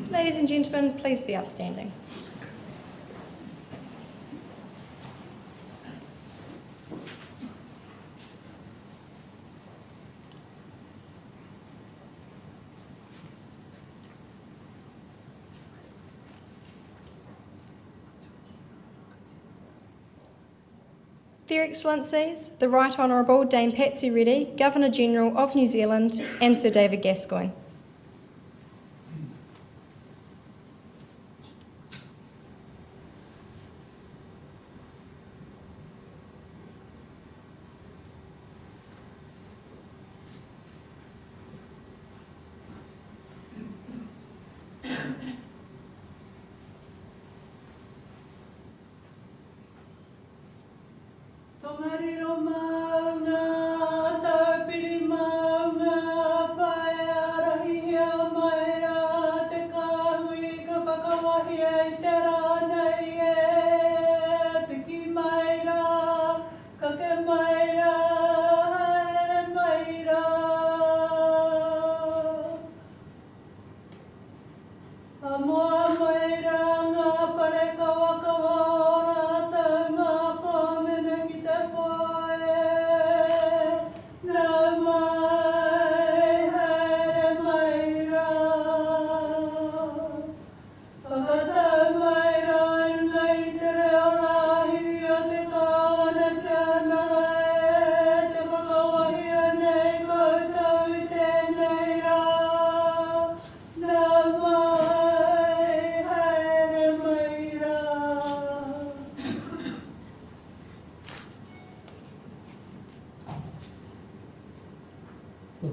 Ladies and gentlemen, please be upstanding. Their Excellencies, the Right Honourable Dame Patsy Reddy, Governor-General of New Zealand, and Sir David Gascoigne.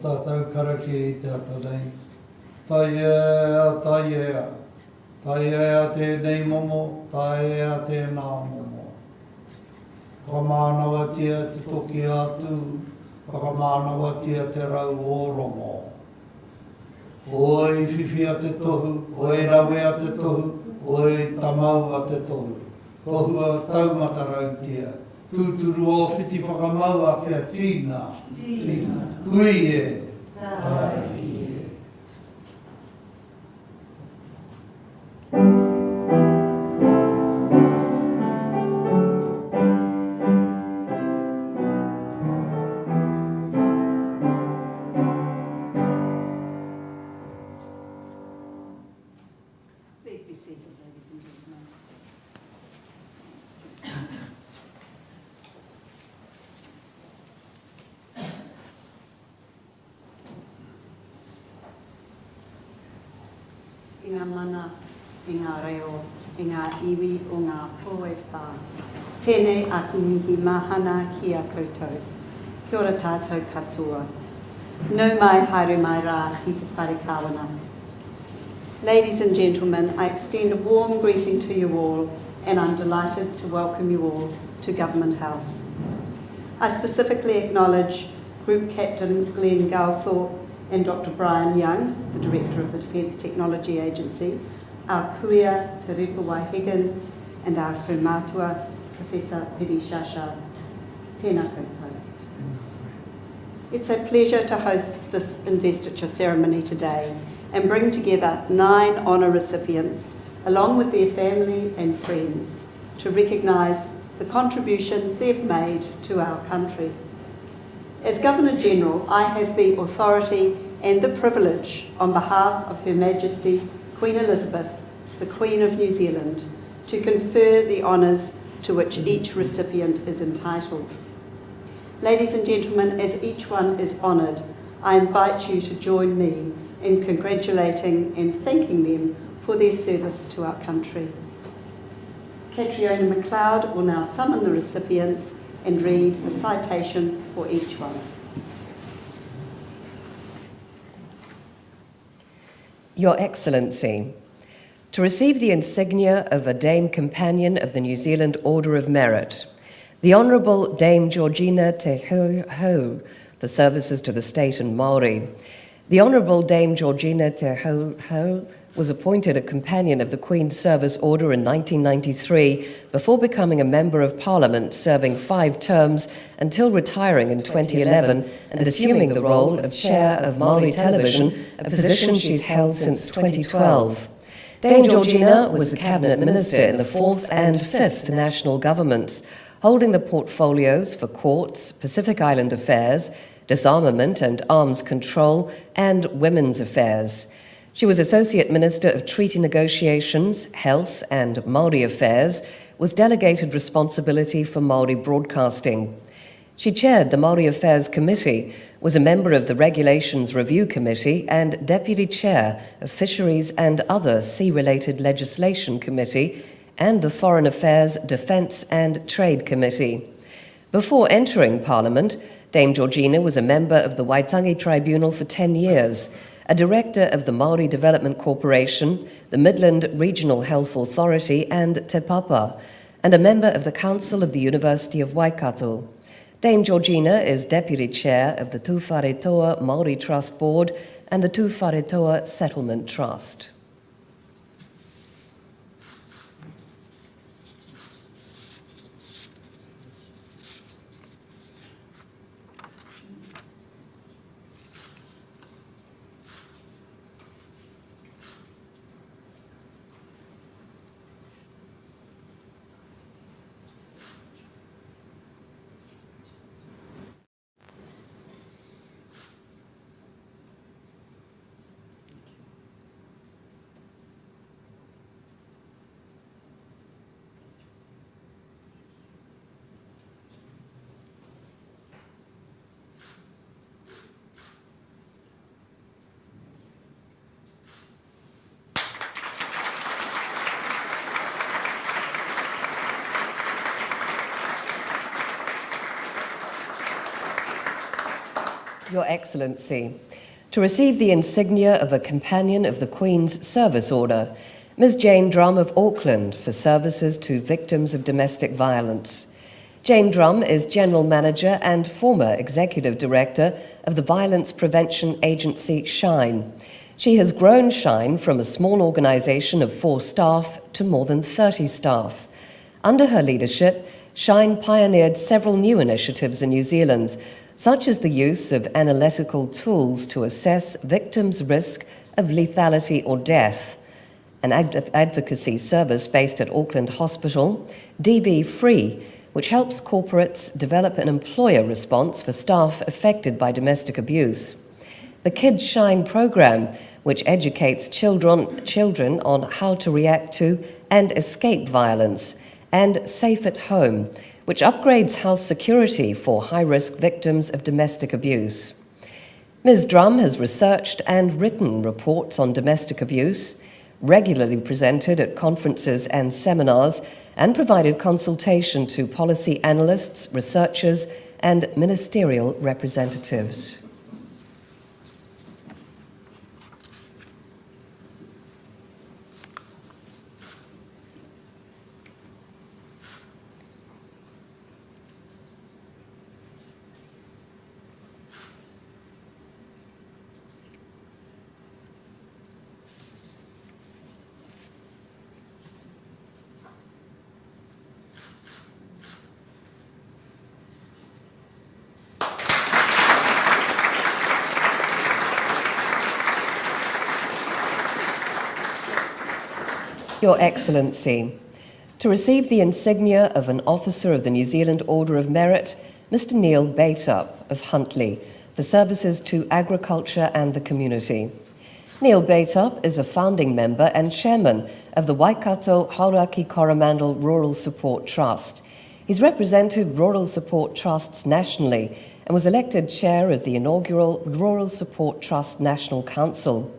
Tātou karaki I te ato nei. Tai ea tēnei momo, tai ea tēnā momo. Whakamānawa tia te toki atu, whakamānawa tia te rau oromo. Oi whiwhi a te tohu, oi rawe a te tohu, oi tamau a te tohu. Tohu a taumata rau tia. Tūturu o whiti whakamau a pia tīna. Hui e. Tai e. Please be seated, ladies and gentlemen. I ngā mana, I ngā reo, I ngā iwi o ngā poe whā. Tēnei aku mihi mahana ki a koutou. Kia ora tātou katoa. Nau mai haere mai rā I te whare kāwana. Ladies and gentlemen, I extend a warm greeting to you all, and I'm delighted to welcome you all to Government House. I specifically acknowledge Group Captain Glenn Galthorpe and Dr. Brian Young, the Director of the Defence Technology Agency, our kuia Te Ripawai Higgins, and our kaumātua, Professor Piri Shasha. Tēnā koutou. It's a pleasure to host this investiture ceremony today and bring together 9 honour recipients, along with their family and friends, to recognise the contributions they've made to our country. As Governor-General, I have the authority and the privilege, on behalf of Her Majesty Queen Elizabeth, the Queen of New Zealand, to confer the honours to which each recipient is entitled. Ladies and gentlemen, as each one is honoured, I invite you to join me in congratulating and thanking them for their service to our country. Catriona MacLeod will now summon the recipients and read a citation for each one. Your Excellency, to receive the insignia of a Dame Companion of the New Zealand Order of Merit, the Honourable Dame Georgina Te Hau for services to the state and Māori. The Honourable Dame Georgina Te Hau was appointed a Companion of the Queen's Service Order in 1993 before becoming a Member of Parliament, serving 5 terms until retiring in 2011 and assuming the role of Chair of Māori Television, a position she's held since 2012. Dame Georgina was a cabinet minister in the 4th and 5th national governments, holding the portfolios for courts, Pacific Island affairs, disarmament and arms control, and women's affairs. She was Associate Minister of Treaty Negotiations, Health and Māori Affairs, with delegated responsibility for Māori broadcasting. She chaired the Māori Affairs Committee, was a member of the Regulations Review Committee and Deputy Chair of Fisheries and Other Sea-Related Legislation Committee and the Foreign Affairs, Defence and Trade Committee. Before entering Parliament, Dame Georgina was a member of the Waitangi Tribunal for 10 years, a director of the Māori Development Corporation, the Midland Regional Health Authority and Te Papa, and a member of the Council of the University of Waikato. Dame Georgina is Deputy Chair of the Tūwharetoa Māori Trust Board and the Tūwharetoa Settlement Trust. Your Excellency, to receive the insignia of a Companion of the Queen's Service Order, Ms. Jane Drum of Auckland for services to victims of domestic violence. Jane Drum is General Manager and former Executive Director of the violence prevention agency SHINE. She has grown SHINE from a small organisation of 4 staff to more than 30 staff. Under her leadership, SHINE pioneered several new initiatives in New Zealand, such as the use of analytical tools to assess victims' risk of lethality or death, an advocacy service based at Auckland Hospital, DV Free, which helps corporates develop an employer response for staff affected by domestic abuse, the Kids Shine program, which educates children on how to react to and escape violence, and Safe at Home, which upgrades house security for high-risk victims of domestic abuse. Ms. Drum has researched and written reports on domestic abuse, regularly presented at conferences and seminars, and provided consultation to policy analysts, researchers, and ministerial representatives. Your Excellency, to receive the insignia of an Officer of the New Zealand Order of Merit, Mr. Neil Baitup of Huntly, for services to agriculture and the community. Neil Baitup is a founding member and chairman of the Waikato Hauraki Coromandel Rural Support Trust. He's represented rural support trusts nationally and was elected chair of the inaugural Rural Support Trust National Council.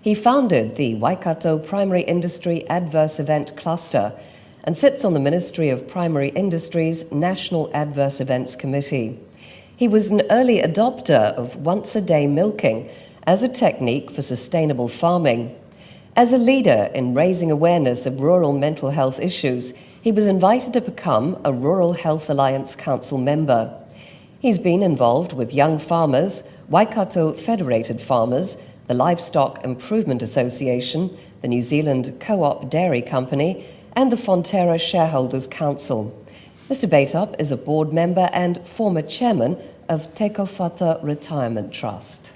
He founded the Waikato Primary Industry Adverse Event Cluster and sits on the Ministry of Primary Industries National Adverse Events Committee. He was an early adopter of once-a-day milking as a technique for sustainable farming. As a leader in raising awareness of rural mental health issues, he was invited to become a Rural Health Alliance Council member. He's been involved with young farmers, Waikato Federated Farmers, the Livestock Improvement Association, the New Zealand Co-op Dairy Company, and the Fonterra Shareholders Council. Mr. Baitup is a board member and former chairman of Te Kowhata Retirement Trust.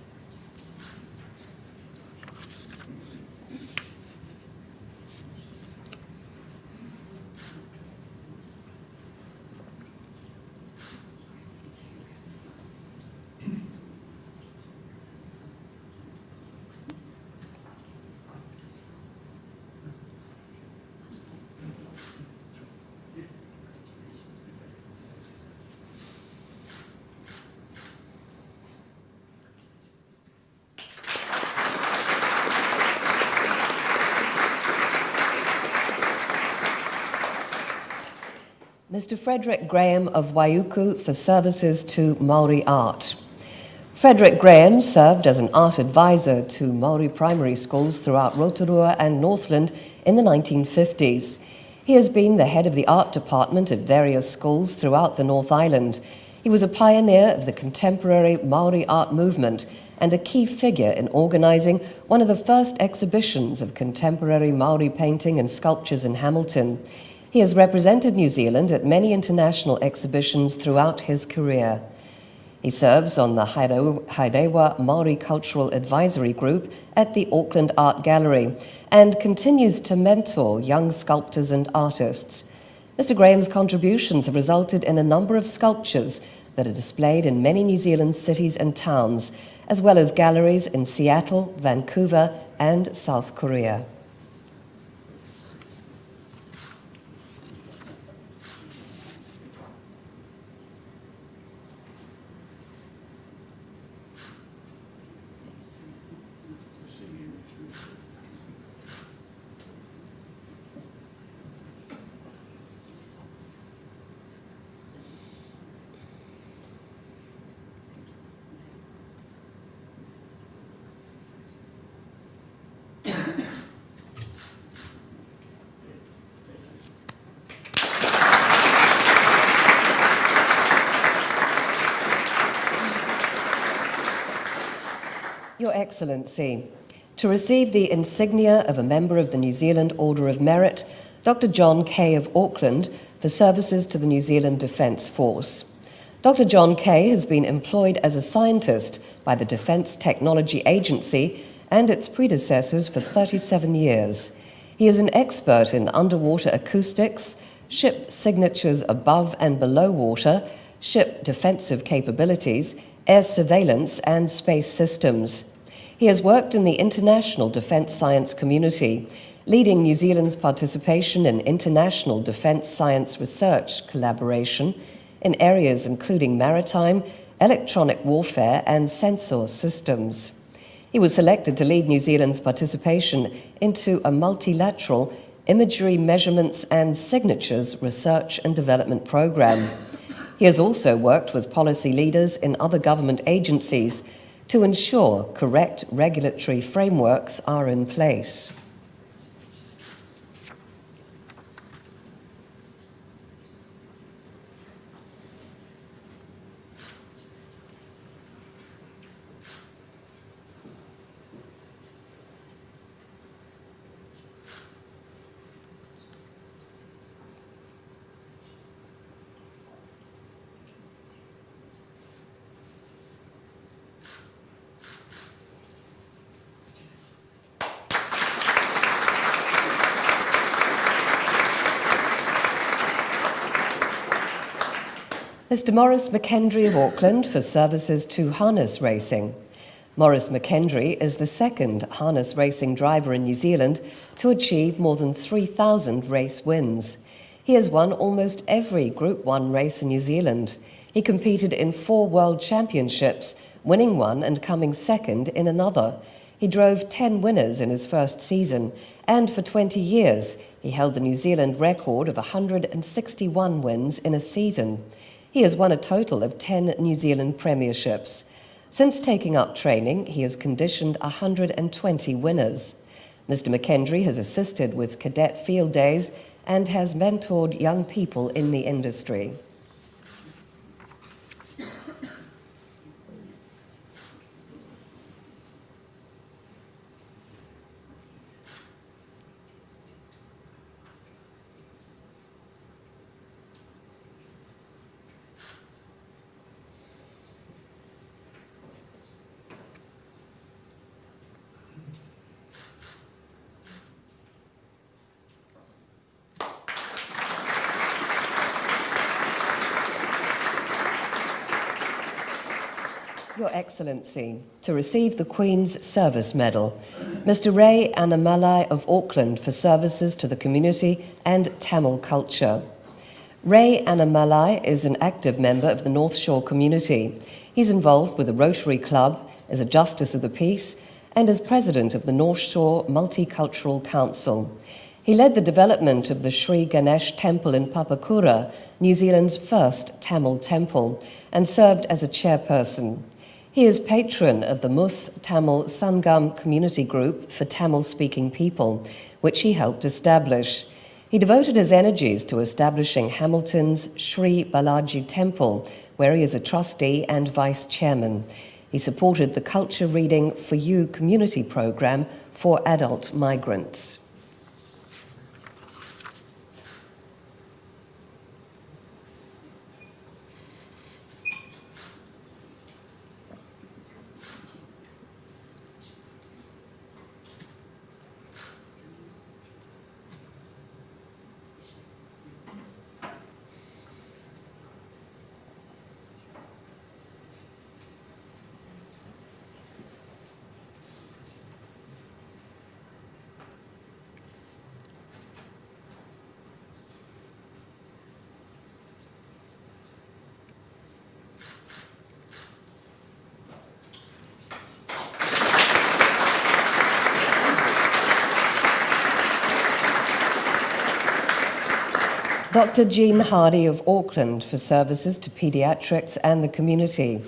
Mr. Frederick Graham of Waiuku for services to Māori art. Frederick Graham served as an art advisor to Māori primary schools throughout Rotorua and Northland in the 1950s. He has been the head of the art department at various schools throughout the North Island. He was a pioneer of the contemporary Māori art movement and a key figure in organising one of the first exhibitions of contemporary Māori painting and sculptures in Hamilton. He has represented New Zealand at many international exhibitions throughout his career. He serves on the Hairewa Māori Cultural Advisory Group at the Auckland Art Gallery and continues to mentor young sculptors and artists. Mr. Graham's contributions have resulted in a number of sculptures that are displayed in many New Zealand cities and towns, as well as galleries in Seattle, Vancouver, and South Korea. Your Excellency, to receive the insignia of a member of the New Zealand Order of Merit, Dr. John Kay of Auckland for services to the New Zealand Defence Force. Dr. John Kay has been employed as a scientist by the Defence Technology Agency and its predecessors for 37 years. He is an expert in underwater acoustics, ship signatures above and below water, ship defensive capabilities, air surveillance and space systems. He has worked in the international defence science community, leading New Zealand's participation in international defence science research collaboration in areas including maritime, electronic warfare and sensor systems. He was selected to lead New Zealand's participation into a multilateral imagery measurements and signatures research and development program. He has also worked with policy leaders in other government agencies to ensure correct regulatory frameworks are in place. Mr. Maurice McKendry of Auckland for services to harness racing. Maurice McKendry is the second harness racing driver in New Zealand to achieve more than 3,000 race wins. He has won almost every Group 1 race in New Zealand. He competed in 4 World Championships, winning one and coming second in another. He drove 10 winners in his first season, and for 20 years he held the New Zealand record of 161 wins in a season. He has won a total of 10 New Zealand premierships. Since taking up training, he has conditioned 120 winners. Mr. McKendry has assisted with cadet field days and has mentored young people in the industry. Your Excellency, to receive the Queen's Service Medal, Mr. Ray Anamalai of Auckland for services to the community and Tamil culture. Ray Anamalai is an active member of the North Shore community. He's involved with the Rotary Club, as a Justice of the Peace, and as President of the North Shore Multicultural Council. He led the development of the Sri Ganesh Temple in Papakura, New Zealand's first Tamil temple, and served as a chairperson. He is patron of the Muth Tamil Sangam community group for Tamil-speaking people, which he helped establish. He devoted his energies to establishing Hamilton's Sri Balaji Temple, where he is a trustee and vice chairman. He supported the Culture Reading for You community program for adult migrants. Dr. Jean Hardy of Auckland for services to paediatrics and the community.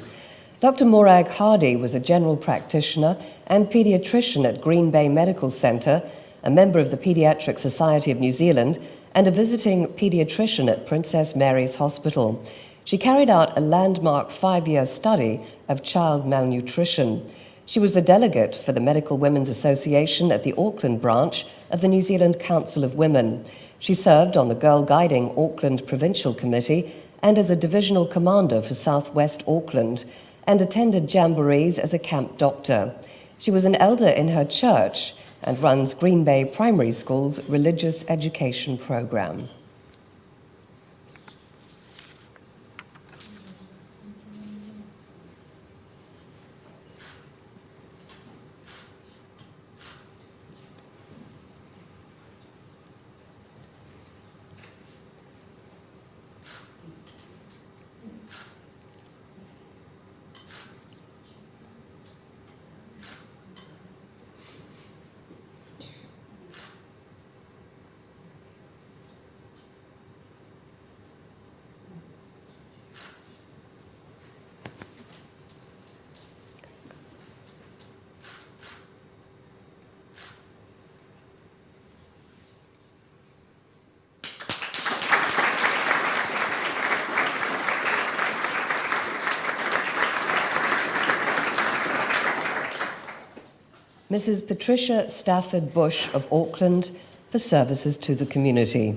Dr. Morag Hardy was a general practitioner and paediatrician at Green Bay Medical Centre, a member of the Paediatric Society of New Zealand, and a visiting paediatrician at Princess Mary's Hospital. She carried out a landmark 5-year study of child malnutrition. She was the delegate for the Medical Women's Association at the Auckland branch of the New Zealand Council of Women. She served on the Girl Guiding Auckland Provincial Committee and as a divisional commander for South West Auckland, and attended jamborees as a camp doctor. She was an elder in her church and runs Green Bay Primary School's religious education program. Mrs. Patricia Stafford Bush of Auckland for services to the community.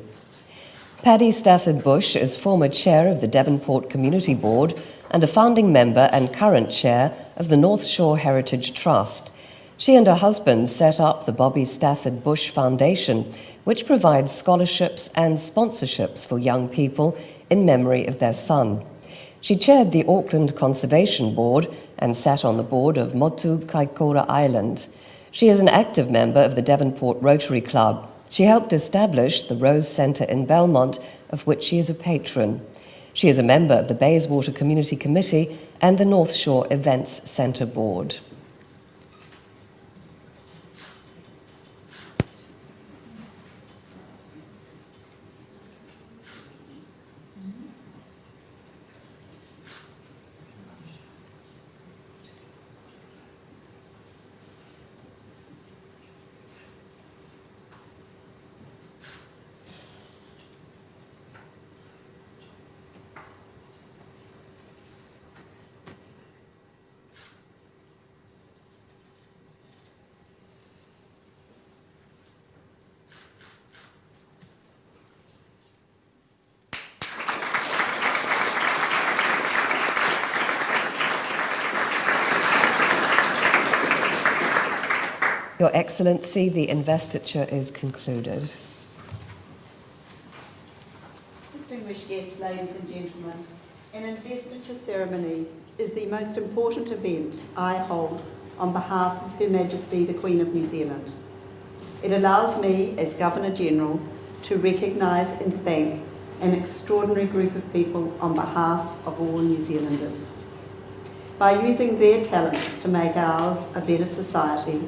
Paddy Stafford Bush is former chair of the Devonport Community Board and a founding member and current chair of the North Shore Heritage Trust. She and her husband set up the Bobby Stafford Bush Foundation, which provides scholarships and sponsorships for young people in memory of their son. She chaired the Auckland Conservation Board and sat on the board of Motu Kaikoura Island. She is an active member of the Devonport Rotary Club. She helped establish the Rose Centre in Belmont, of which she is a patron. She is a member of the Bayswater Community Committee and the North Shore Events Centre Board. Your Excellency, the investiture is concluded. Distinguished guests, ladies and gentlemen, an investiture ceremony is the most important event I hold on behalf of Her Majesty the Queen of New Zealand. It allows me, as Governor-General, to recognise and thank an extraordinary group of people on behalf of all New Zealanders. By using their talents to make ours a better society,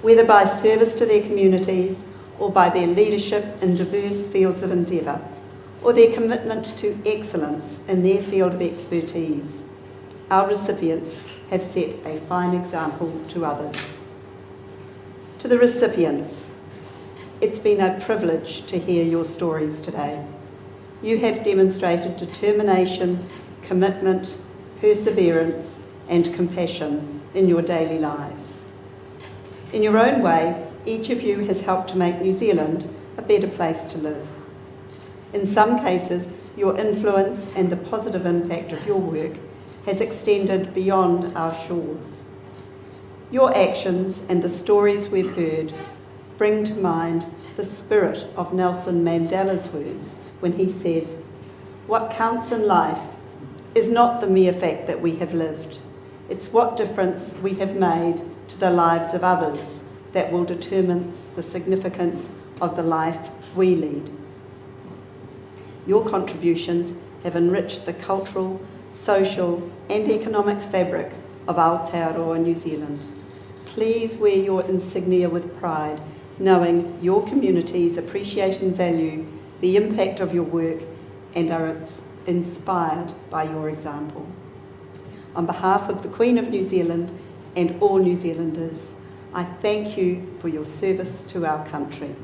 whether by service to their communities or by their leadership in diverse fields of endeavour, or their commitment to excellence in their field of expertise. Our recipients have set a fine example to others. To the recipients, it's been a privilege to hear your stories today. You have demonstrated determination, commitment, perseverance, and compassion in your daily lives. In your own way, each of you has helped to make New Zealand a better place to live. In some cases, your influence and the positive impact of your work has extended beyond our shores. Your actions and the stories we've heard bring to mind the spirit of Nelson Mandela's words when he said, "What counts in life is not the mere fact that we have lived. It's what difference we have made to the lives of others that will determine the significance of the life we lead." Your contributions have enriched the cultural, social and economic fabric of Aotearoa New Zealand. Please wear your insignia with pride, knowing your communities appreciate and value the impact of your work and are inspired by your example. On behalf of the Queen of New Zealand and all New Zealanders, I thank you for your service to our country.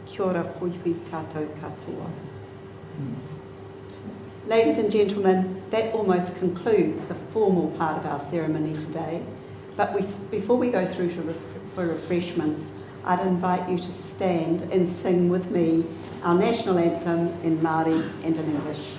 Kia ora hui hui tātou katoa. Ladies and gentlemen, that almost concludes the formal part of our ceremony today. But before we go through for refreshments, I'd invite you to stand and sing with me our national anthem in Māori and in English.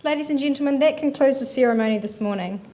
Ladies and gentlemen, that concludes the ceremony this morning.